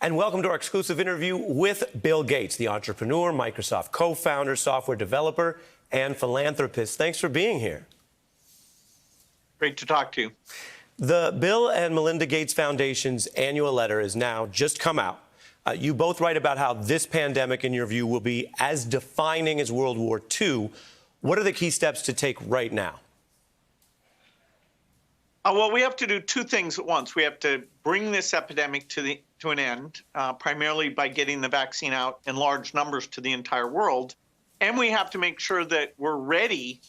And welcome to our exclusive interview with Bill Gates, the entrepreneur, Microsoft co-founder, software developer, and philanthropist. Thanks for being here. Great to talk to you. The Bill and Melinda Gates Foundation's annual letter has now just come out. You both write about how this pandemic, in your view, will be as defining as World War II. What are the key steps to take right now? Well, we have to do two things at once. We have to bring this epidemic to an end, primarily by getting the vaccine out in large numbers to the entire world. And we have to make sure that we're ready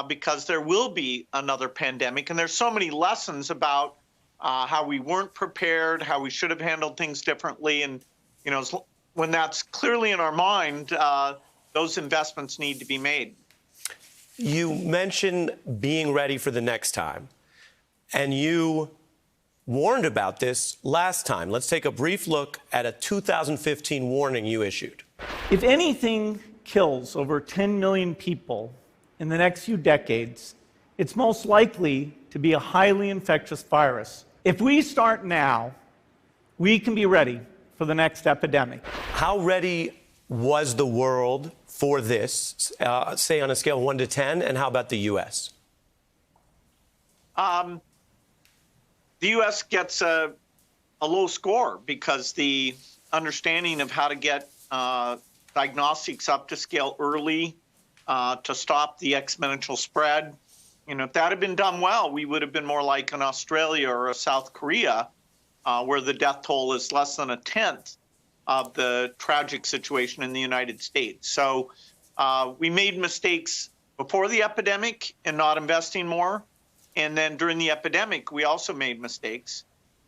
because there will be another pandemic. And there's so many lessons about how we weren't prepared, how we should have handled things differently. And, you know, when that's clearly in our mind, those investments need to be made. You mentioned being ready for the next time. And you warned about this last time. Let's take a brief look at a 2015 warning you issued. If anything kills over 10 million people in the next few decades, it's most likely to be a highly infectious virus. If we start now, we can be ready for the next epidemic. How ready was the world for this, say on a scale of 1 to 10, and how about the U.S.? The U.S. gets a low score because the understanding of how to get diagnostics up to scale early to stop the exponential spread, you know, if that had been done well, we would have been more like an Australia or a South Korea, where the death toll is less than a tenth of the tragic situation in the United States. So we made mistakes before the epidemic in not investing more. And then during the epidemic, we also made mistakes.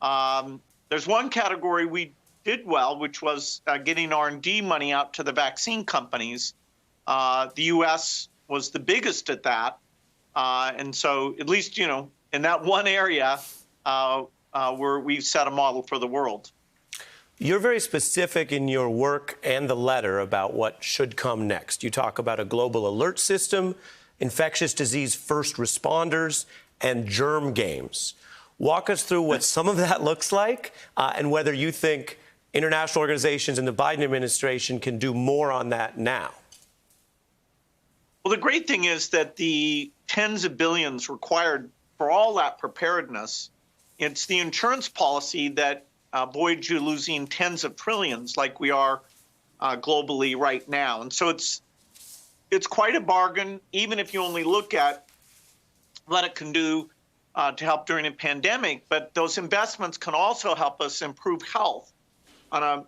There's one category we did well, which was getting R&D money out to the vaccine companies. The U.S. was the biggest at that. And so at least, you know, in that one area where we've set a model for the world. You're very specific in your work and the letter about what should come next. You talk about a global alert system, infectious disease first responders, and germ games. Walk us through what some of that looks like and whether you think international organizations and the Biden administration can do more on that now. Well, the great thing is that the tens of billions required for all that preparedness, it's the insurance policy that avoids you losing tens of trillions like we are globally right now. And so it's quite a bargain, even if you only look at what it can do to help during a pandemic. But those investments can also help us improve health on a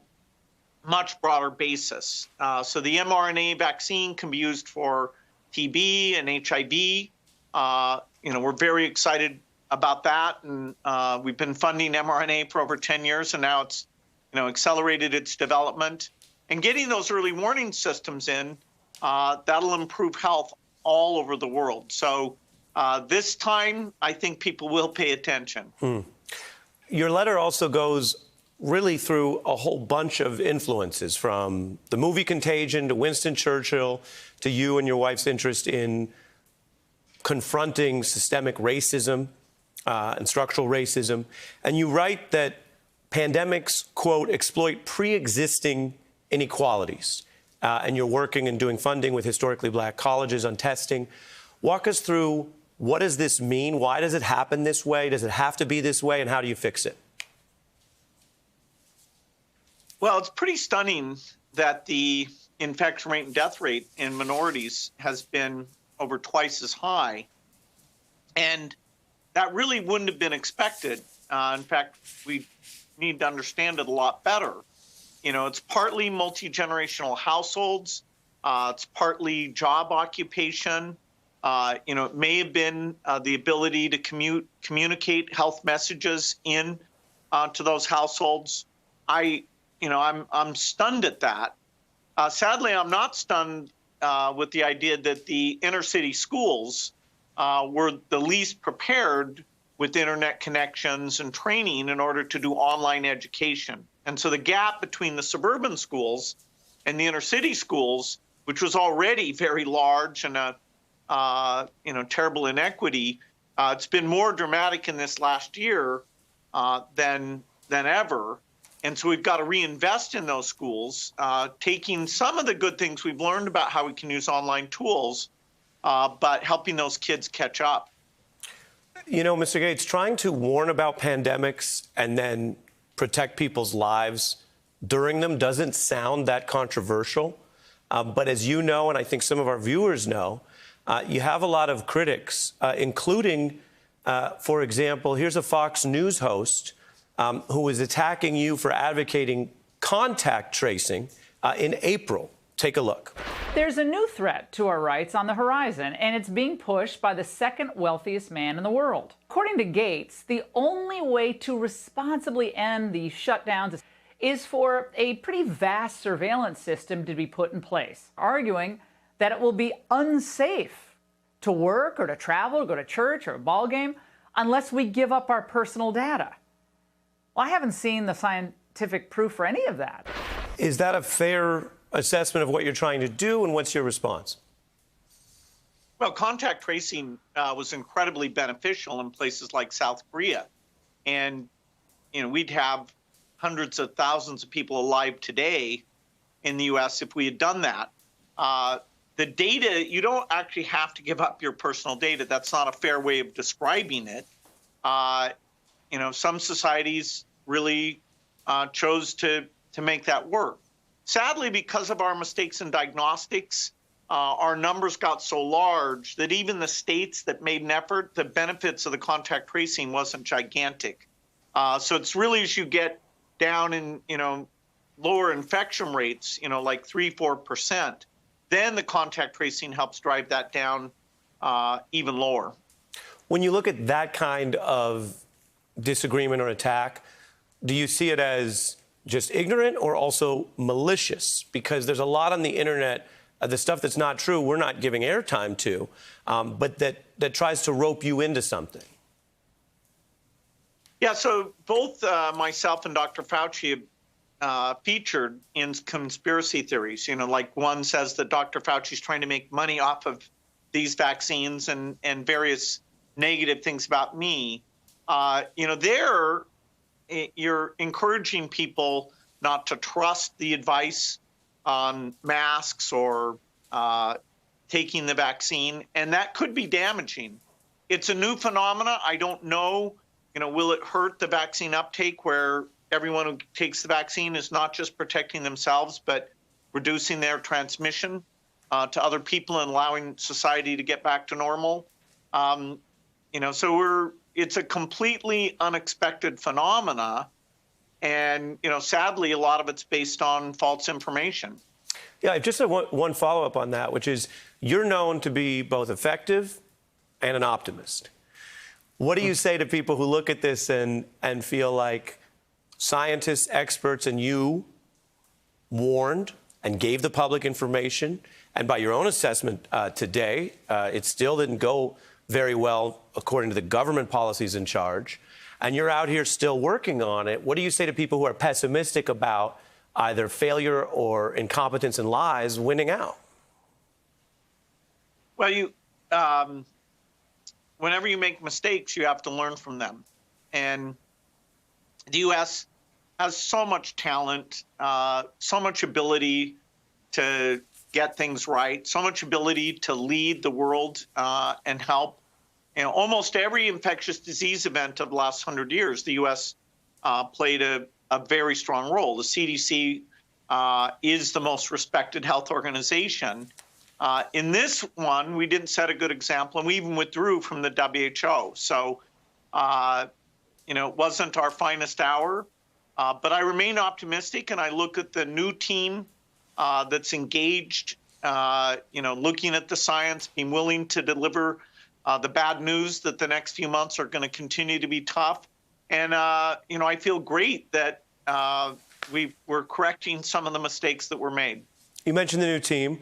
much broader basis. So the mRNA vaccine can be used for TB and HIV. You know, we're very excited about that. And we've been funding mRNA for over 10 years, and now it's, you know, accelerated its development. And getting those early warning systems in, that'll improve health all over the world. So this time, I think people will pay attention. Your letter also goes really through a whole bunch of influences, from the movie Contagion to Winston Churchill to you and your wife's interest in confronting systemic racism and structural racism. And you write that pandemics, quote, exploit pre-existing inequalities. And you're working and doing funding with historically black colleges on testing. Walk us through, what does this mean? Why does it happen this way? Does it have to be this way? And how do you fix it? Well, it's pretty stunning that the infection rate and death rate in minorities has been over twice as high. And that really wouldn't have been expected. In fact, we need to understand it a lot better. You know, it's partly multi-generational households. It's partly job occupation. You know, it may have been the ability to communicate health messages in to those households. I'm stunned at that. Sadly, I'm not stunned with the idea that the inner city schools were the least prepared with internet connections and training in order to do online education. And so the gap between the suburban schools and the inner city schools, which was already very large and a terrible inequity, it's been more dramatic in this last year than ever. And so we've got to reinvest in those schools, taking some of the good things we've learned about how we can use online tools, but helping those kids catch up. You know, Mr. Gates, trying to warn about pandemics and then protect people's lives during them doesn't sound that controversial. But as you know, and I think some of our viewers know, you have a lot of critics, including, for example, here's a Fox News host who is attacking you for advocating contact tracing in April. Take a look. There's a new threat to our rights on the horizon, and it's being pushed by the second wealthiest man in the world. According to Gates, the only way to responsibly end the shutdowns is for a pretty vast surveillance system to be put in place, arguing that it will be unsafe to work or to travel or go to church or a ball game unless we give up our personal data. Well, I haven't seen the scientific proof for any of that. Is that a fair assessment of what you're trying to do, and what's your response? Well, contact tracing was incredibly beneficial in places like South Korea. And, you know, we'd have hundreds of thousands of people alive today in the U.S. if we had done that. The data, you don't actually have to give up your personal data. That's not a fair way of describing it. You know, some societies really chose to make that work. Sadly, because of our mistakes in diagnostics, our numbers got so large that even the states that made an effort, the benefits of the contact tracing wasn't gigantic. So it's really as you get down in, you know, lower infection rates, you know, like 3-4%, then the contact tracing helps drive that down even lower. When you look at that kind of disagreement or attack, do you see it as just ignorant or also malicious? Because there's a lot on the internet, the stuff that's not true, we're not giving airtime to, but that tries to rope you into something. Yeah, so both myself and Dr. Fauci have featured in conspiracy theories. You know, like one says that Dr. Fauci's trying to make money off of these vaccines and various negative things about me. You know, you're encouraging people not to trust the advice on masks or taking the vaccine, and that could be damaging. It's a new phenomena. I don't know, you know, will it hurt the vaccine uptake where everyone who takes the vaccine is not just protecting themselves, but reducing their transmission to other people and allowing society to get back to normal? You know, so it's a completely unexpected phenomena. And, you know, sadly, a lot of it's based on false information. Yeah, just one follow-up on that, which is you're known to be both effective and an optimist. What do you say to people who look at this and feel like scientists, experts, and you warned and gave the public information, and by your own assessment today, it still didn't go very well according to the government policies in charge, and you're out here still working on it? What do you say to people who are pessimistic about either failure or incompetence and lies winning out? Well, whenever you make mistakes, you have to learn from them. And the U.S. has so much talent, so much ability to get things right, so much ability to lead the world and help. You know, almost every infectious disease event of the last 100 years, the U.S. Played a very strong role. The CDC is the most respected health organization. In this one, we didn't set a good example, and we even withdrew from the WHO. So, you know, it wasn't our finest hour, but I remain optimistic, and I look at the new team that's engaged, you know, looking at the science, being willing to deliver the bad news that the next few months are going to continue to be tough. And, you know, I feel great that we're correcting some of the mistakes that were made. You mentioned the new team.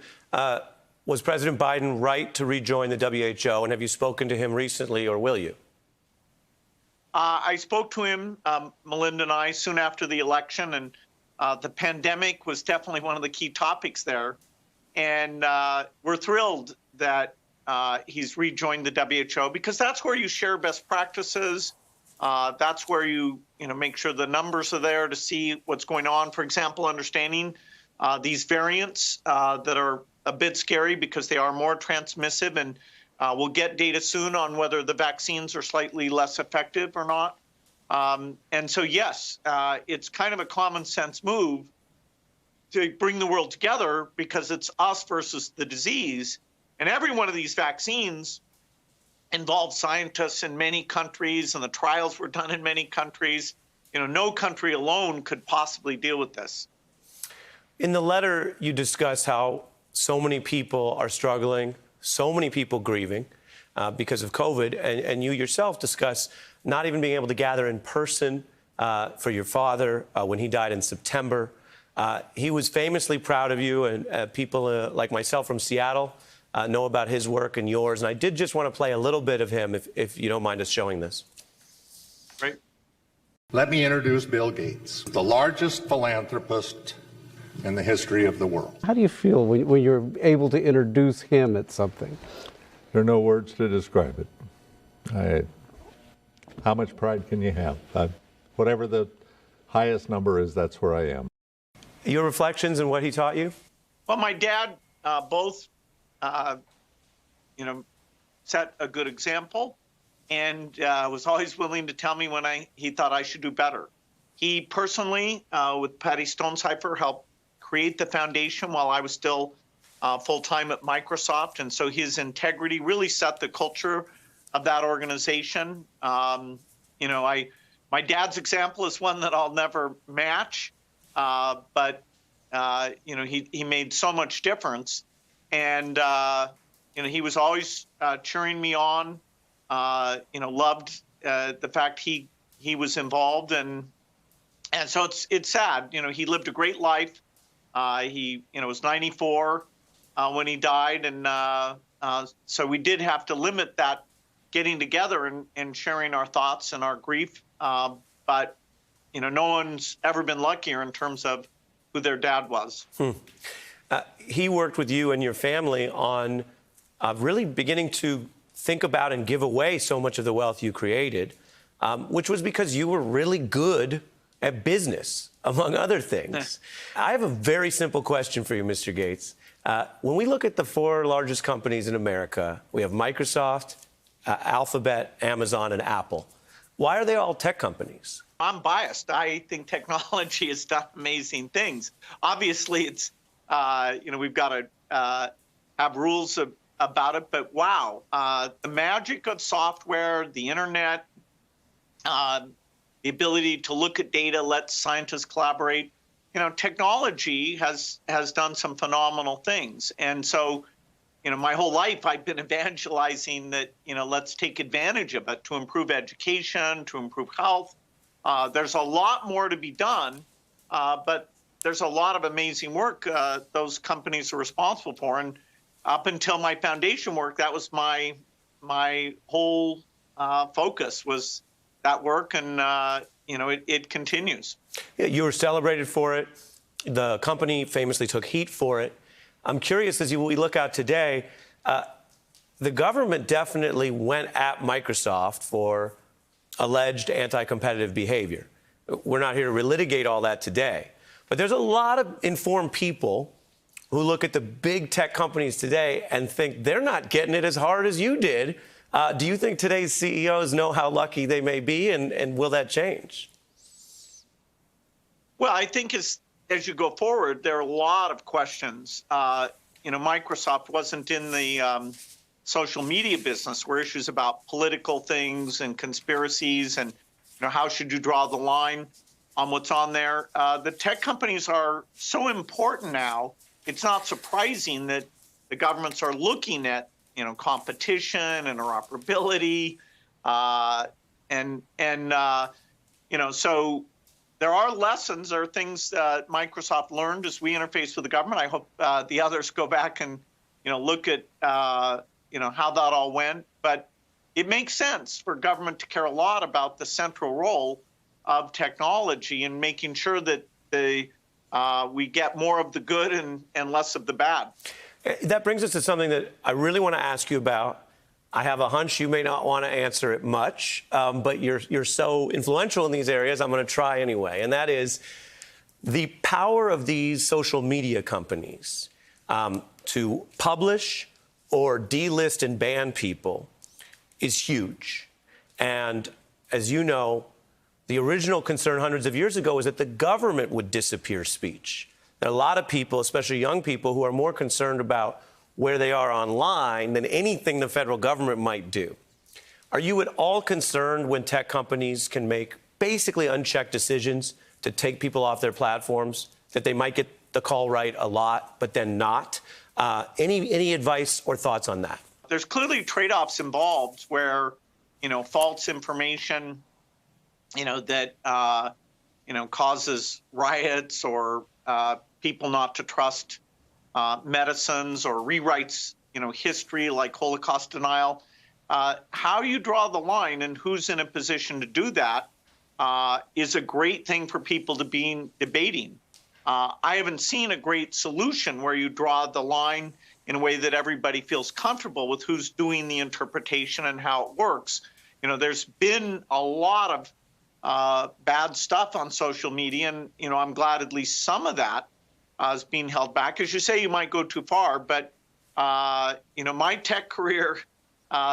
Was President Biden right to rejoin the WHO? And have you spoken to him recently, or will you? I spoke to him, Melinda and I, soon after the election, and the pandemic was definitely one of the key topics there. And we're thrilled that he's rejoined the WHO, because that's where you share best practices. That's where you make sure the numbers are there to see what's going on. For example, understanding these variants that are a bit scary because they are more transmissive, and we'll get data soon on whether the vaccines are slightly less effective or not. And so, yes, it's kind of a common sense move to bring the world together because it's us versus the disease. And every one of these vaccines involved scientists in many countries, and the trials were done in many countries. No country alone could possibly deal with this. In the letter, you discuss how so many people are struggling, so many people grieving because of COVID, and you yourself discuss not even being able to gather in person for your father when he died in September. He was famously proud of you, and people like myself from Seattle know about his work and yours. And I did just want to play a little bit of him, if you don't mind us showing this. Right. Let me introduce Bill Gates, the largest philanthropist in the history of the world. How do you feel when you're able to introduce him at something? There are no words to describe it. How much pride can you have? Whatever the highest number is, that's where I am. Your reflections and what he taught you? Well, my dad both, set a good example, and was always willing to tell me when he thought I should do better. He personally, with Patty Stonecipher, helped create the foundation while I was still full-time at Microsoft, and so his integrity really set the culture of that organization. My dad's example is one that I'll never match, but he made so much difference, and he was always cheering me on. Loved the fact he was involved, and so it's sad. He lived a great life. He was 94 when he died, and so we did have to limit that getting together and sharing our thoughts and our grief. But no one's ever been luckier in terms of who their dad was. He worked with you and your family on really beginning to think about and give away so much of the wealth you created, which was because you were really good at business, among other things. I have a very simple question for you, Mr. Gates. When we look at the 4 largest companies in America, we have Microsoft, Alphabet, Amazon, and Apple. Why are they all tech companies? I'm biased. I think technology has done amazing things. Obviously, it's, we've got to have rules about it, but wow, the magic of software, the internet, the ability to look at data, let scientists collaborate, technology has done some phenomenal things. And so, my whole life I've been evangelizing that, let's take advantage of it to improve education, to improve health. There's a lot more to be done, but there's a lot of amazing work those companies are responsible for. And up until my foundation work, that was my whole focus was that work, and it continues. Yeah, you were celebrated for it. The company famously took heat for it. I'm curious, as we look out today, the government definitely went at Microsoft for alleged anti-competitive behavior. We're not here to relitigate all that today. But there's a lot of informed people who look at the big tech companies today and think they're not getting it as hard as you did. Do you think today's CEOs know how lucky they may be, and will that change? Well, I think as you go forward, there are a lot of questions. Microsoft wasn't in the social media business, where issues about political things and conspiracies and how should you draw the line on what's on there. The tech companies are so important now. It's not surprising that the governments are looking at competition, interoperability, so there are lessons, there are things that Microsoft learned as we interface with the government. I hope the others go back and look at how that all went. But it makes sense for government to care a lot about the central role of technology and making sure that we get more of the good and less of the bad. That brings us to something that I really want to ask you about. I have a hunch you may not want to answer it much, but you're so influential in these areas, I'm going to try anyway. And that is the power of these social media companies to publish or delist and ban people is huge. And as you know, the original concern hundreds of years ago was that the government would disappear speech. There are a lot of people, especially young people, who are more concerned about where they are online than anything the federal government might do. Are you at all concerned when tech companies can make basically unchecked decisions to take people off their platforms, that they might get the call right a lot, but then not? Any advice or thoughts on that? There's clearly trade-offs involved where, false information, that, causes riots or people not to trust medicines or rewrites, history like Holocaust denial. How you draw the line and who's in a position to do that is a great thing for people to be debating. I haven't seen a great solution where you draw the line in a way that everybody feels comfortable with who's doing the interpretation and how it works. There's been a lot of bad stuff on social media, and I'm glad at least some of that is being held back. As you say, you might go too far, but my tech career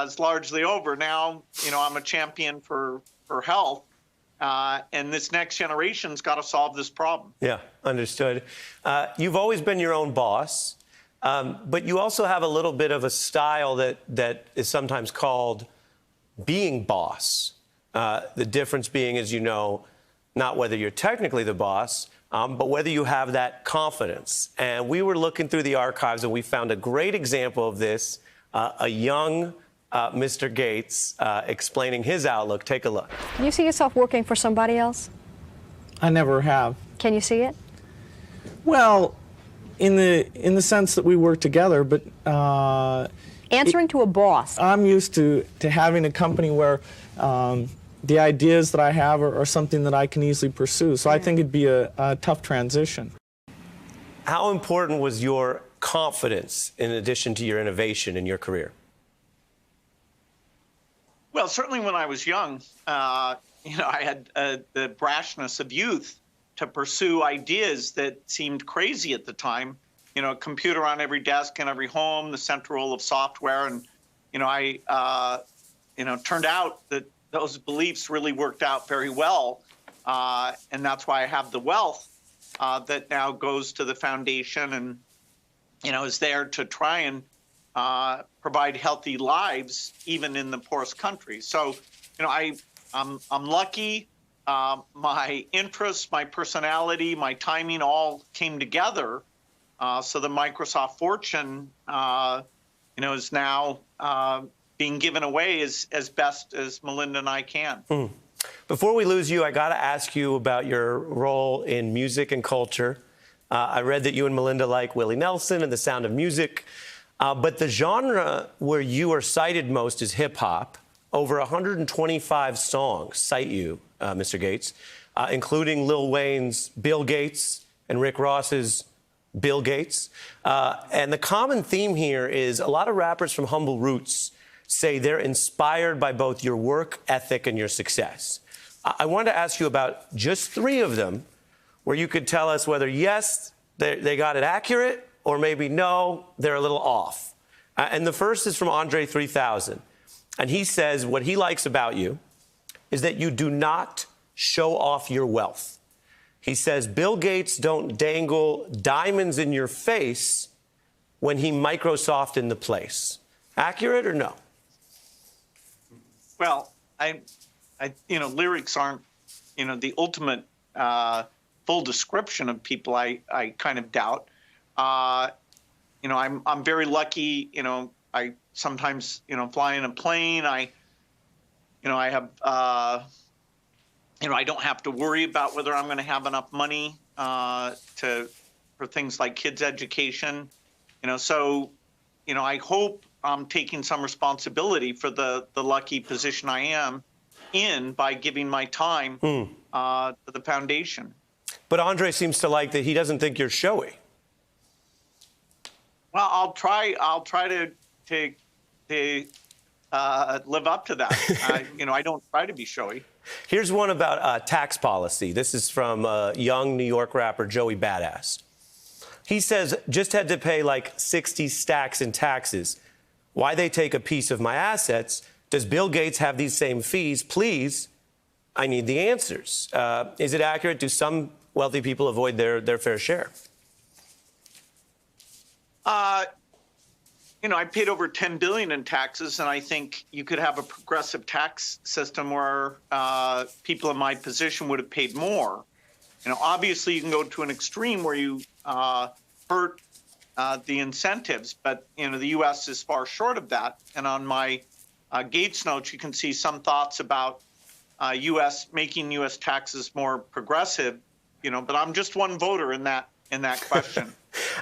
is largely over now. I'm a champion for health, and this next generation's got to solve this problem. Yeah, understood. You've always been your own boss, but you also have a little bit of a style that is sometimes called being boss. The difference being, as you know, not whether you're technically the boss, but whether you have that confidence. And we were looking through the archives, and we found a great example of this, a young Mr. Gates explaining his outlook. Take a look. You see yourself working for somebody else? I never have. Can you see it? Well, in the sense that we work together, but answering to a boss. I'm used to having a company where the ideas that I have are something that I can easily pursue. So I think it'd be a tough transition. How important was your confidence in addition to your innovation in your career? Well, certainly when I was young, I had the brashness of youth to pursue ideas that seemed crazy at the time. A computer on every desk in every home, the central role of software, and I turned out that those beliefs really worked out very well, and that's why I have the wealth that now goes to the foundation and is there to try and provide healthy lives even in the poorest countries. So I'm lucky. My interests, my personality, my timing all came together. So the Microsoft fortune, is now being given away as best as Melinda and I can. Before we lose you, I got to ask you about your role in music and culture. I read that you and Melinda like Willie Nelson and The Sound of Music, but the genre where you are cited most is hip-hop. Over 125 songs cite you, Mr. Gates, including Lil Wayne's Bill Gates and Rick Ross's Bill Gates. And the common theme here is a lot of rappers from humble roots say they're inspired by both your work ethic and your success. I wanted to ask you about just 3 of them where you could tell us whether, yes, they got it accurate, or maybe, no, they're a little off. And the first is from Andre 3000. And he says what he likes about you is that you do not show off your wealth. He says Bill Gates don't dangle diamonds in your face when he Microsoft in the place. Accurate or no? Well, lyrics aren't, the ultimate full description of people. I kind of doubt. I'm very lucky. I sometimes, fly in a plane. I have, I don't have to worry about whether I'm going to have enough money for things like kids' education. So, I hope I'm taking some responsibility for the lucky position I am in by giving my time to the foundation. But Andre seems to like that he doesn't think you're showy. Well, I'll try to live up to that. I don't try to be showy. Here's one about tax policy. This is from young New York rapper Joey Badass. He says, just had to pay like 60 stacks in taxes. Why they take a piece of my assets? Does Bill Gates have these same fees? Please, I need the answers. Is it accurate? Do some wealthy people avoid their fair share? I paid over $10 billion in taxes, and I think you could have a progressive tax system where people in my position would have paid more. Obviously, you can go to an extreme where you hurt the incentives, but the U.S. is far short of that. And on my Gates notes, you can see some thoughts about making U.S. taxes more progressive. But I'm just one voter in that question.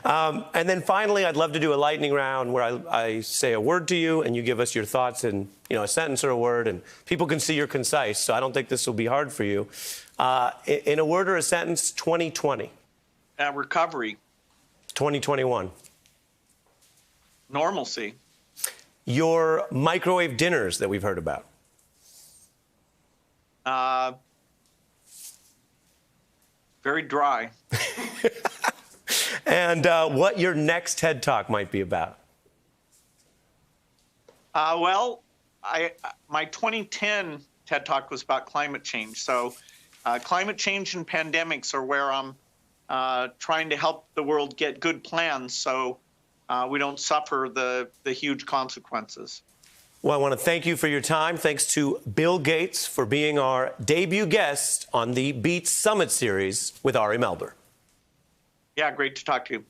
And then finally, I'd love to do a lightning round where I say a word to you and you give us your thoughts in a sentence or a word, and people can see you're concise, so I don't think this will be hard for you. In a word or a sentence, 2020. Recovery. 2021. Normalcy. Your microwave dinners that we've heard about. Very dry. And what your next TED Talk might be about. My 2010 TED Talk was about climate change. So climate change and pandemics are where I'm trying to help the world get good plans so we don't suffer the huge consequences. Well, I want to thank you for your time. Thanks to Bill Gates for being our debut guest on the Beat Summit series with Ari Melber. Yeah, great to talk to you.